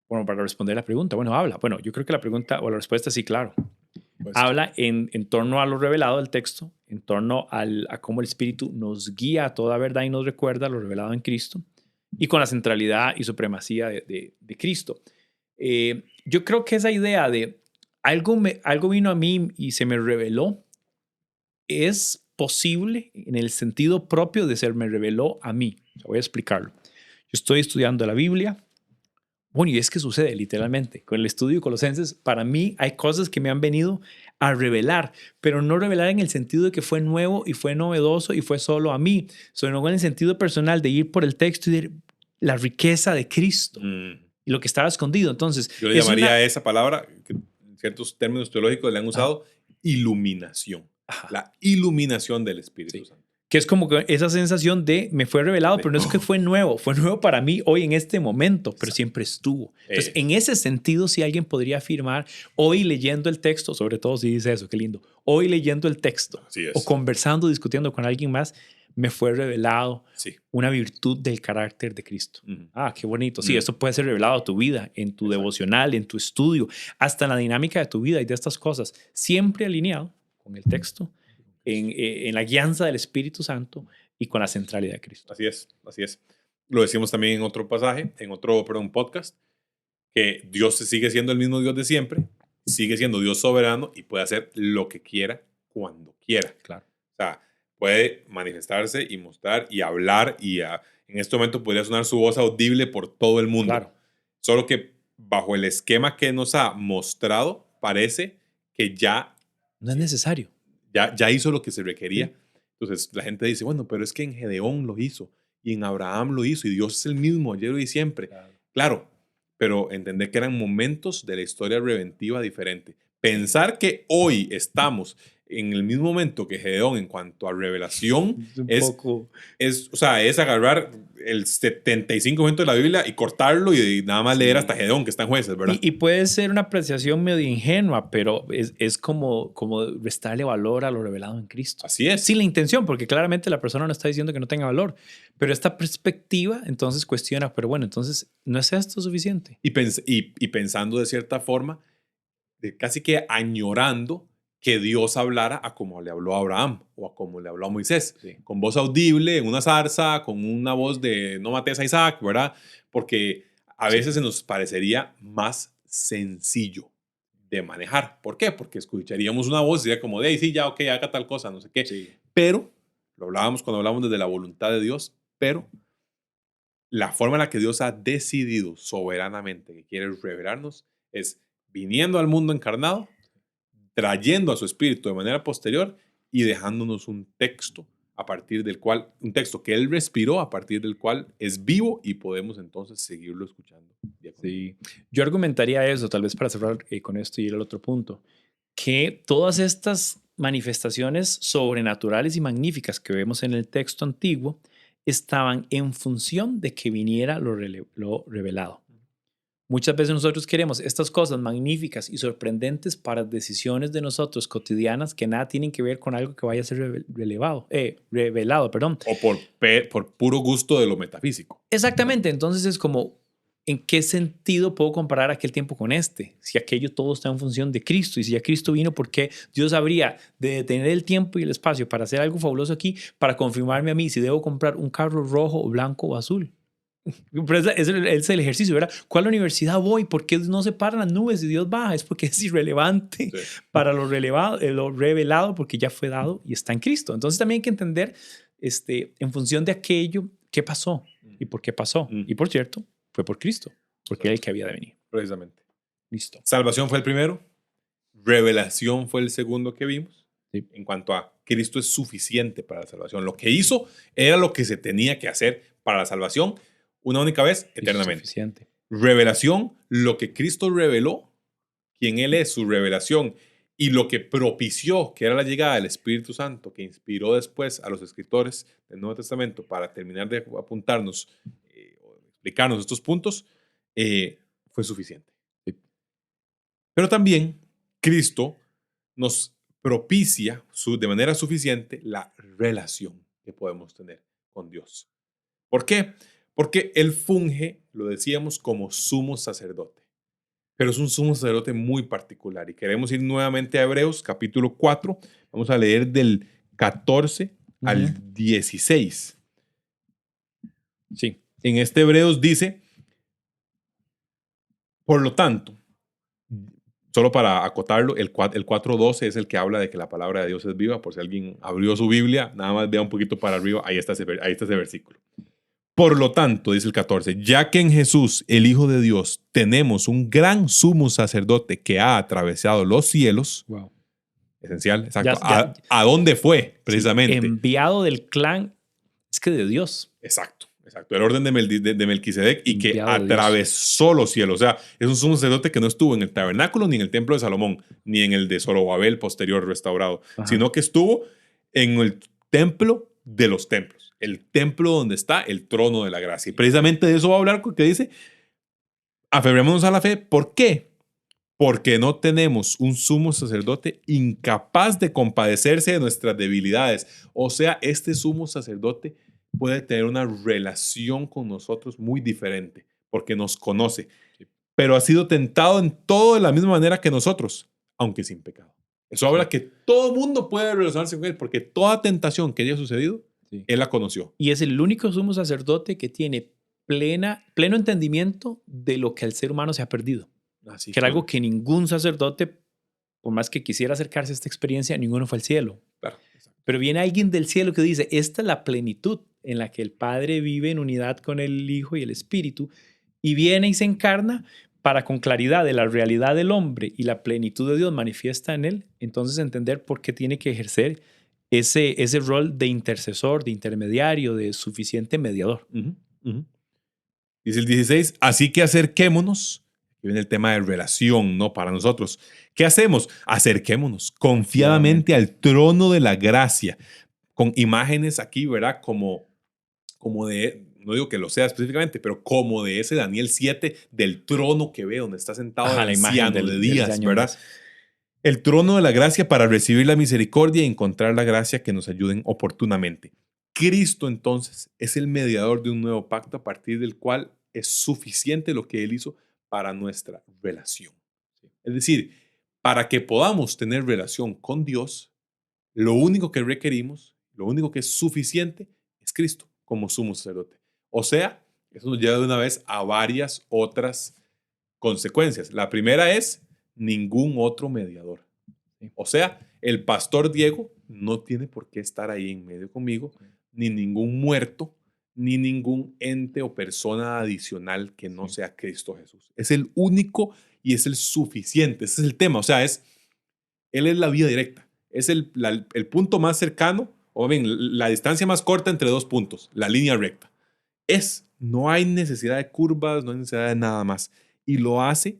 bueno, para responder la pregunta. Bueno, habla. Bueno, yo creo que la pregunta o la respuesta sí, claro. Pues habla en torno a lo revelado del texto, en torno a cómo el Espíritu nos guía a toda verdad y nos recuerda lo revelado en Cristo y con la centralidad y supremacía de Cristo. Yo creo que esa idea de algo vino a mí y se me reveló es posible en el sentido propio de se me reveló a mí. Voy a explicarlo. Yo estoy estudiando la Biblia. Bueno, y es que sucede literalmente. Con el estudio de Colosenses, para mí hay cosas que me han venido a revelar, pero no revelar en el sentido de que fue nuevo y fue novedoso y fue solo a mí, sino en el sentido personal de ir por el texto y de la riqueza de Cristo y lo que estaba escondido. Entonces, yo le llamaría a esa palabra, que en ciertos términos teológicos le han usado, iluminación. Ajá. La iluminación del Espíritu Santo. Que es como que esa sensación de me fue revelado, pero no es que fue nuevo para mí hoy en este momento, pero siempre estuvo. Entonces, en ese sentido, si alguien podría afirmar, hoy leyendo el texto, sobre todo si dice eso, qué lindo, hoy leyendo el texto o conversando, discutiendo con alguien más, me fue revelado una virtud del carácter de Cristo. Qué bonito. Sí, esto puede ser revelado a tu vida, en tu devocional, en tu estudio, hasta en la dinámica de tu vida y de estas cosas, siempre alineado con el texto, en la guianza del Espíritu Santo y con la centralidad de Cristo. Así es, así es. Lo decimos también en otro pasaje, en otro, podcast, que Dios sigue siendo el mismo Dios de siempre, sigue siendo Dios soberano y puede hacer lo que quiera, cuando quiera. Claro. O sea, puede manifestarse y mostrar y hablar y en este momento podría sonar su voz audible por todo el mundo. Claro. Solo que bajo el esquema que nos ha mostrado, parece que ya... No es necesario. Ya hizo lo que se requería. Entonces la gente dice, bueno, pero es que en Gedeón lo hizo y en Abraham lo hizo y Dios es el mismo ayer y siempre. Claro, pero entender que eran momentos de la historia redentiva diferente. Pensar que hoy estamos en el mismo momento que Gedeón en cuanto a revelación es agarrar el 75% de la Biblia y cortarlo y nada más leer hasta Gedeón, que está en Jueces, ¿verdad? Y puede ser una apreciación medio ingenua, pero es como restarle valor a lo revelado en Cristo. Así es. Sin la intención, porque claramente la persona no está diciendo que no tenga valor, pero esta perspectiva entonces cuestiona, pero bueno, entonces, ¿no es esto suficiente? Y pensando de cierta forma, casi que añorando que Dios hablara a como le habló a Abraham o a como le habló a Moisés, con voz audible, en una zarza, con una voz de no mates a Isaac, ¿verdad? Porque a veces se nos parecería más sencillo de manejar. ¿Por qué? Porque escucharíamos una voz y sería como de, sí, ya, ok, haga tal cosa, no sé qué. Sí. Pero, lo hablábamos cuando hablamos desde la voluntad de Dios, pero la forma en la que Dios ha decidido soberanamente que quiere revelarnos es viniendo al mundo encarnado, trayendo a su espíritu de manera posterior y dejándonos un texto a partir del cual, un texto que él respiró, a partir del cual es vivo y podemos entonces seguirlo escuchando. Sí. Yo argumentaría eso, tal vez para cerrar con esto y ir al otro punto, que todas estas manifestaciones sobrenaturales y magníficas que vemos en el texto antiguo estaban en función de que viniera lo revelado. Muchas veces nosotros queremos estas cosas magníficas y sorprendentes para decisiones de nosotros cotidianas que nada tienen que ver con algo que vaya a ser revelado. O por puro gusto de lo metafísico. Exactamente. Entonces es como, ¿en qué sentido puedo comparar aquel tiempo con este? Si aquello todo está en función de Cristo y si ya Cristo vino, ¿por qué Dios habría de detener el tiempo y el espacio para hacer algo fabuloso aquí, para confirmarme a mí si debo comprar un carro rojo o blanco o azul? Pero es el ejercicio, ¿verdad? ¿Cuál universidad voy? ¿Por qué no se paran las nubes y Dios baja? Es porque es irrelevante para lo revelado, porque ya fue dado y está en Cristo. Entonces también hay que entender en función de aquello, qué pasó y por qué pasó. Y por cierto, fue por Cristo, porque era el que había de venir. Precisamente. Listo. Salvación fue el primero, revelación fue el segundo que vimos. Sí. En cuanto a Cristo es suficiente para la salvación. Lo que hizo era lo que se tenía que hacer para la salvación. Una única vez, eternamente. Suficiente. Revelación, lo que Cristo reveló, quién Él es, su revelación, y lo que propició, que era la llegada del Espíritu Santo, que inspiró después a los escritores del Nuevo Testamento para terminar de apuntarnos, explicarnos estos puntos, fue suficiente. Pero también Cristo nos propicia de manera suficiente la relación que podemos tener con Dios. ¿Por qué? Porque Él funge, lo decíamos, como sumo sacerdote. Pero es un sumo sacerdote muy particular. Y queremos ir nuevamente a Hebreos, capítulo 4. Vamos a leer del 14 al 16. Sí. En este Hebreos dice, por lo tanto, solo para acotarlo, el 4.12 es el que habla de que la palabra de Dios es viva. Por si alguien abrió su Biblia, nada más vea un poquito para arriba, ahí está ese versículo. Por lo tanto, dice el 14, ya que en Jesús, el Hijo de Dios, tenemos un gran sumo sacerdote que ha atravesado los cielos. Wow. Esencial, exacto. ¿A dónde fue, precisamente? Sí, enviado del clan, es que de Dios. Exacto. El orden de Melquisedec y que atravesó los cielos. O sea, es un sumo sacerdote que no estuvo en el tabernáculo ni en el templo de Salomón, ni en el de Zorobabel posterior restaurado, sino que estuvo en el templo de los templos. El templo donde está el trono de la gracia. Y precisamente de eso va a hablar porque dice, aferrémonos a la fe. ¿Por qué? Porque no tenemos un sumo sacerdote incapaz de compadecerse de nuestras debilidades. O sea, este sumo sacerdote puede tener una relación con nosotros muy diferente porque nos conoce, pero ha sido tentado en todo de la misma manera que nosotros, aunque sin pecado. Eso habla que todo mundo puede relacionarse con él porque toda tentación que haya sucedido, él la conoció. Y es el único sumo sacerdote que tiene pleno entendimiento de lo que el ser humano se ha perdido. Así que era algo que ningún sacerdote, por más que quisiera acercarse a esta experiencia, ninguno fue al cielo. Claro, pero viene alguien del cielo que dice, esta es la plenitud en la que el Padre vive en unidad con el Hijo y el Espíritu, y viene y se encarna para con claridad de la realidad del hombre y la plenitud de Dios manifiesta en él, entonces entender por qué tiene que ejercer ese rol de intercesor, de intermediario, de suficiente mediador. Dice el 16, así que acerquémonos. Aquí viene el tema de relación, ¿no? Para nosotros. ¿Qué hacemos? Acerquémonos confiadamente al trono de la gracia, con imágenes aquí, ¿verdad? Como de, no digo que lo sea específicamente, pero como de ese Daniel 7, del trono que ve, donde está sentado el anciano de días, ¿verdad? El trono de la gracia para recibir la misericordia y encontrar la gracia que nos ayuden oportunamente. Cristo, entonces, es el mediador de un nuevo pacto a partir del cual es suficiente lo que Él hizo para nuestra relación. Es decir, para que podamos tener relación con Dios, lo único que requerimos, lo único que es suficiente, es Cristo como sumo sacerdote. O sea, eso nos lleva de una vez a varias otras consecuencias. La primera es ningún otro mediador. O sea, el pastor Diego no tiene por qué estar ahí en medio conmigo, ni ningún muerto, ni ningún ente o persona adicional que no sea Cristo Jesús. Es el único y es el suficiente. Ese es el tema. O sea, Él es la vía directa. Es el punto más cercano, o bien, la distancia más corta entre dos puntos, la línea recta. No hay necesidad de curvas, no hay necesidad de nada más. Y lo hace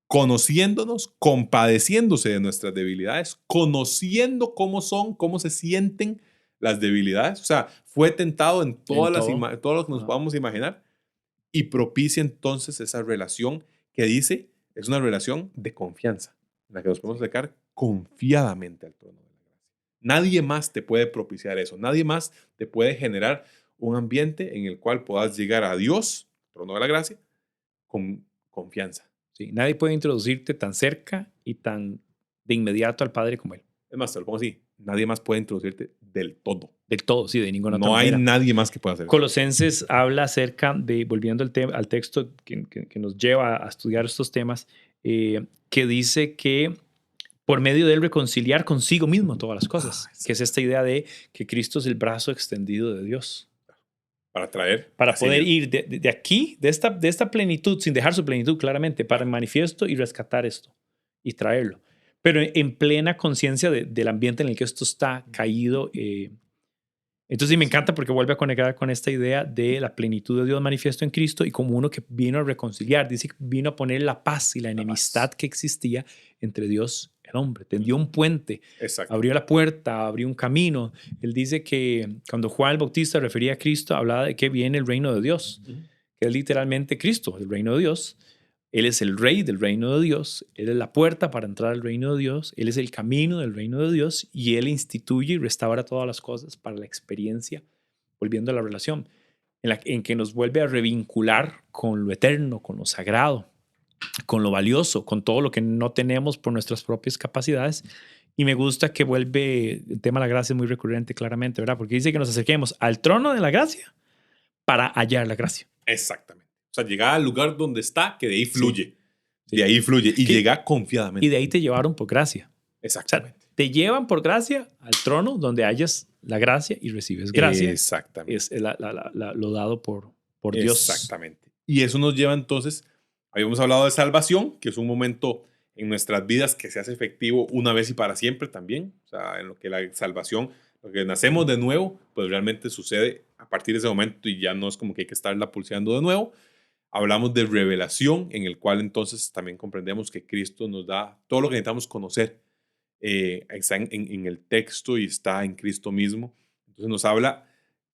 conociéndonos, compadeciéndose de nuestras debilidades, conociendo cómo son, cómo se sienten las debilidades. O sea, fue tentado en todo lo que nos podamos imaginar y propicia entonces esa relación que dice es una relación de confianza, en la que nos podemos acercar confiadamente al trono de la gracia. Nadie más te puede propiciar eso, nadie más te puede generar un ambiente en el cual puedas llegar a Dios, trono de la gracia, con confianza. Sí, nadie puede introducirte tan cerca y tan de inmediato al Padre como Él. Es más, te lo pongo así, nadie más puede introducirte del todo. Del todo, sí, de ninguna otra manera. manera. No hay nadie más que pueda hacer eso. Colosenses habla acerca de, volviendo al texto que nos lleva a estudiar estos temas, que dice que por medio de él reconciliar consigo mismo todas las cosas, que es esta idea de que Cristo es el brazo extendido de Dios. Para poder ir de aquí, de esta plenitud, sin dejar su plenitud claramente, para el manifiesto y rescatar esto y traerlo. Pero en plena conciencia del ambiente en el que esto está caído. Entonces me encanta porque vuelve a conectar con esta idea de la plenitud de Dios manifiesto en Cristo y como uno que vino a reconciliar, dice que vino a poner la paz y la enemistad que existía entre Dios y el hombre. Tendió un puente, abrió la puerta, abrió un camino. Él dice que cuando Juan el Bautista refería a Cristo, hablaba de que viene el reino de Dios, que es literalmente Cristo, el reino de Dios. Él es el rey del reino de Dios, Él es la puerta para entrar al reino de Dios, Él es el camino del reino de Dios y Él instituye y restaura todas las cosas para la experiencia, volviendo a la relación, en que nos vuelve a revincular con lo eterno, con lo sagrado, con lo valioso, con todo lo que no tenemos por nuestras propias capacidades. Y me gusta que vuelve, el tema de la gracia es muy recurrente claramente, ¿verdad? Porque dice que nos acerquemos al trono de la gracia para hallar la gracia. Exactamente. O sea, llegar al lugar donde está, que de ahí fluye. Sí. De ahí fluye. Y llega confiadamente. Y de ahí te llevaron por gracia. Exactamente. O sea, te llevan por gracia al trono donde hayas la gracia y recibes gracia. Exactamente. Es lo dado por Dios. Exactamente. Y eso nos lleva entonces, habíamos hablado de salvación, que es un momento en nuestras vidas que se hace efectivo una vez y para siempre también. O sea, en lo que la salvación, lo que nacemos de nuevo, pues realmente sucede a partir de ese momento y ya no es como que hay que estarla pulseando de nuevo. Hablamos de revelación, en el cual entonces también comprendemos que Cristo nos da todo lo que necesitamos conocer. Está en el texto y está en Cristo mismo. Entonces nos habla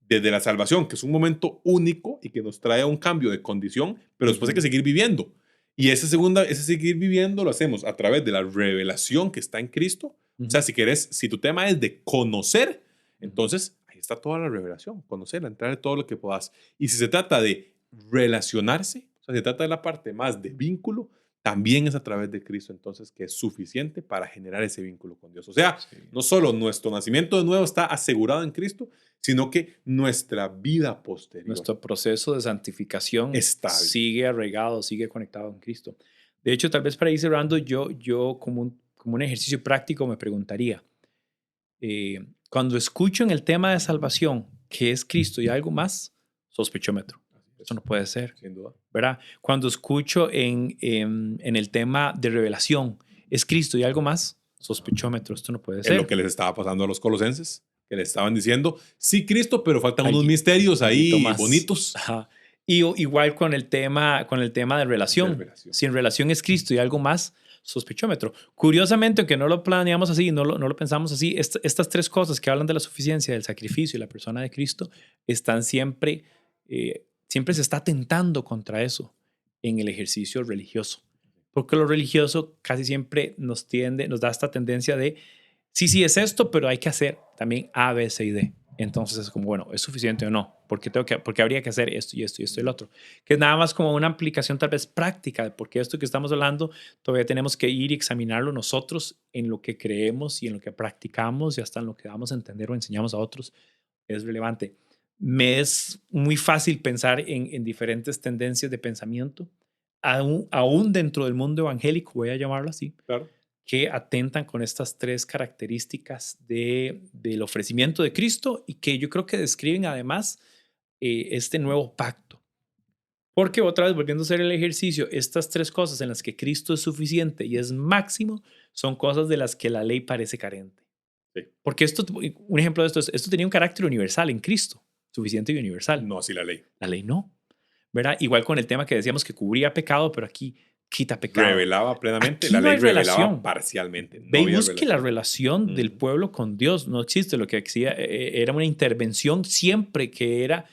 desde la salvación, que es un momento único y que nos trae a un cambio de condición, pero después hay que seguir viviendo. Y ese seguir viviendo lo hacemos a través de la revelación que está en Cristo. O sea, si tu tema es de conocer, entonces ahí está toda la revelación, conocer, entrar en todo lo que puedas. Y si se trata de relacionarse, o sea, se trata de la parte más de vínculo, también es a través de Cristo, entonces, que es suficiente para generar ese vínculo con Dios. O sea, no solo nuestro nacimiento de nuevo está asegurado en Cristo, sino que nuestra vida posterior. Nuestro proceso de santificación sigue arraigado, sigue conectado en Cristo. De hecho, tal vez para ir cerrando, yo como un ejercicio práctico me preguntaría, cuando escucho en el tema de salvación que es Cristo y algo más, sospechómetro. Eso no puede ser. Sin duda. ¿Verdad? Cuando escucho en el tema de revelación, es Cristo y algo más, sospechómetro. Esto no puede ser. Es lo que les estaba pasando a los colosenses, que les estaban diciendo, sí, Cristo, pero faltan unos misterios ahí bonitos. Ajá. Y igual con el tema de relación. Si en relación es Cristo y algo más, sospechómetro. Curiosamente, aunque no lo planeamos así, no lo pensamos así, estas tres cosas que hablan de la suficiencia, del sacrificio y la persona de Cristo, están siempre se está tentando contra eso en el ejercicio religioso. Porque lo religioso casi siempre nos da esta tendencia de, sí, es esto, pero hay que hacer también A, B, C y D. Entonces es como, bueno, ¿es suficiente o no? Porque habría que hacer esto y esto y esto y el otro. Que es nada más como una aplicación tal vez práctica de por qué esto que estamos hablando todavía tenemos que ir y examinarlo nosotros en lo que creemos y en lo que practicamos y hasta en lo que damos a entender o enseñamos a otros es relevante. Me es muy fácil pensar en diferentes tendencias de pensamiento, aún dentro del mundo evangélico, voy a llamarlo así, claro, que atentan con estas tres características del ofrecimiento de Cristo y que yo creo que describen además este nuevo pacto. Porque otra vez, volviendo a hacer el ejercicio, estas tres cosas en las que Cristo es suficiente y es máximo, son cosas de las que la ley parece carente. Sí. Porque un ejemplo de esto tenía un carácter universal en Cristo. Suficiente y universal. No así la ley. La ley no. ¿Verdad? Igual con el tema que decíamos que cubría pecado, pero aquí quita pecado. Revelaba plenamente, aquí la ley no revelaba parcialmente. Veis que la relación del pueblo con Dios no existe. Lo que hacía era una intervención siempre que era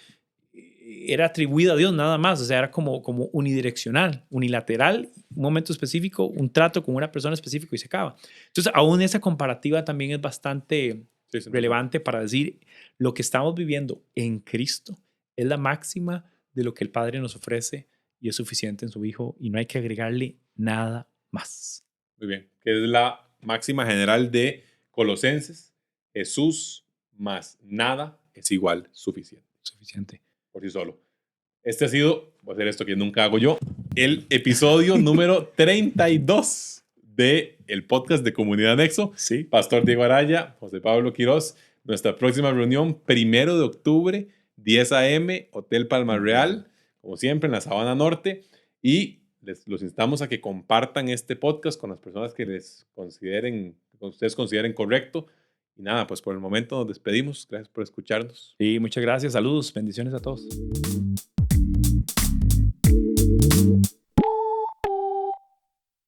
atribuida a Dios nada más. O sea, era como unidireccional, unilateral, un momento específico, un trato con una persona específica y se acaba. Entonces, aún esa comparativa también es bastante relevante para decir lo que estamos viviendo en Cristo es la máxima de lo que el Padre nos ofrece y es suficiente en su Hijo y no hay que agregarle nada más. Muy bien, que es la máxima general de Colosenses. Jesús más nada es igual suficiente. Suficiente. Por sí solo. Este ha sido, voy a hacer esto que nunca hago yo, el episodio número 32 del podcast de Comunidad Nexo. Sí. Pastor Diego Araya, José Pablo Quiroz. Nuestra próxima reunión, 1 de octubre, 10 a.m., Hotel Palma Real, como siempre, en la Sabana Norte. Y los instamos a que compartan este podcast con las personas que ustedes consideren correcto. Y nada, pues por el momento nos despedimos. Gracias por escucharnos. Sí, muchas gracias. Saludos. Bendiciones a todos.